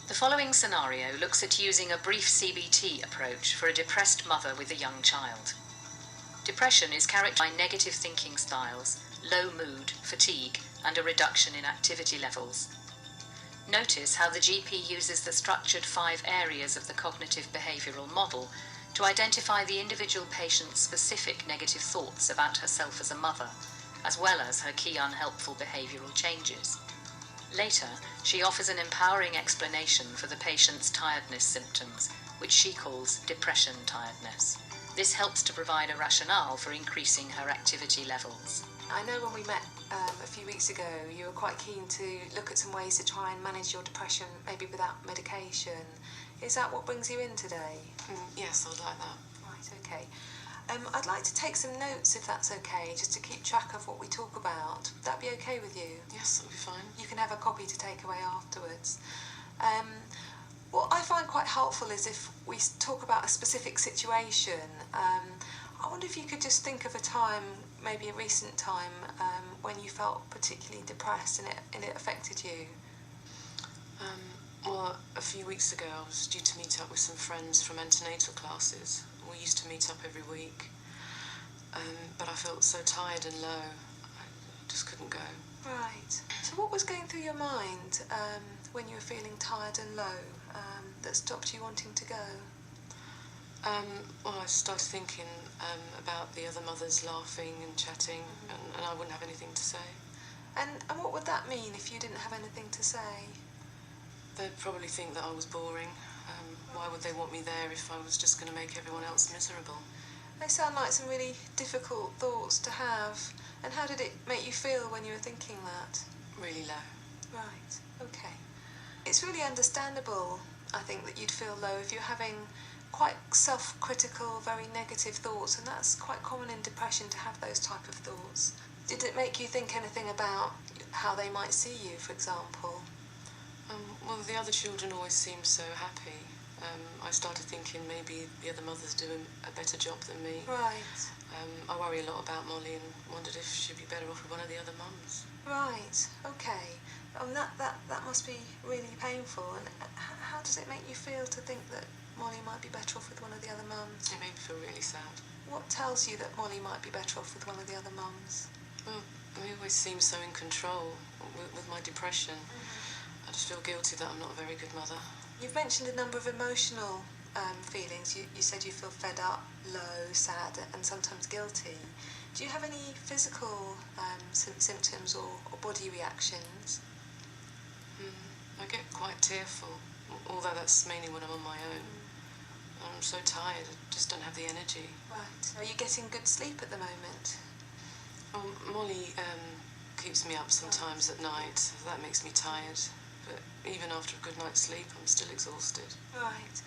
The following scenario looks at using a brief CBT approach for a depressed mother with a young child. Depression is characterized by negative thinking styles, low mood, fatigue, and a reduction in activity levels. Notice how the GP uses the structured 5 areas of the cognitive behavioural model to identify the individual patient's specific negative thoughts about herself as a mother, as well as her key unhelpful behavioural changes. Later, she offers an empowering explanation for the patient's tiredness symptoms, which she calls depression tiredness. This helps to provide a rationale for increasing her activity levels. I know when we met a few weeks ago, you were quite keen to look at some ways to try and manage your depression, maybe without medication. Is that what brings you in today? Yes, I'd like that. Right, okay. I'd like to take some notes, if that's okay, just to keep track of what we talk about. Would that be okay with you? Yes, that'll be fine. You can have a copy to take away afterwards. What I find quite helpful is if we talk about a specific situation. I wonder if you could just think of a time, maybe a recent time, when you felt particularly depressed and it affected you. Well, a few weeks ago I was due to meet up with some friends from antenatal classes. We used to meet up every week. But I felt so tired and low, I just couldn't go. Right. So what was going through your mind when you were feeling tired and low that stopped you wanting to go? Well, I started thinking about the other mothers laughing and chatting, and I wouldn't have anything to say. And what would that mean if you didn't have anything to say? They'd probably think that I was boring. Why would they want me there if I was just going to make everyone else miserable? They sound like some really difficult thoughts to have. And how did it make you feel when you were thinking that? Really low. Right, okay. It's really understandable, I think, that you'd feel low if you're having quite self-critical, very negative thoughts, and that's quite common in depression to have those type of thoughts. Did it make you think anything about how they might see you, for example? Well, the other children always seem so happy. I started thinking maybe the other mothers do a better job than me. Right. I worry a lot about Molly and wondered if she'd be better off with one of the other mums. Right, okay. That must be really painful. And how does it make you feel to think that Molly might be better off with one of the other mums? It made me feel really sad. What tells you that Molly might be better off with one of the other mums? Well, I always seem so in control with my depression. I just feel guilty that I'm not a very good mother. You've mentioned a number of emotional feelings. You said you feel fed up, low, sad, and sometimes guilty. Do you have any physical symptoms or body reactions? I get quite tearful, although that's mainly when I'm on my own. I'm so tired, I just don't have the energy. Right. Are you getting good sleep at the moment? Molly keeps me up sometimes at night. That makes me tired. But even after a good night's sleep, I'm still exhausted. Right.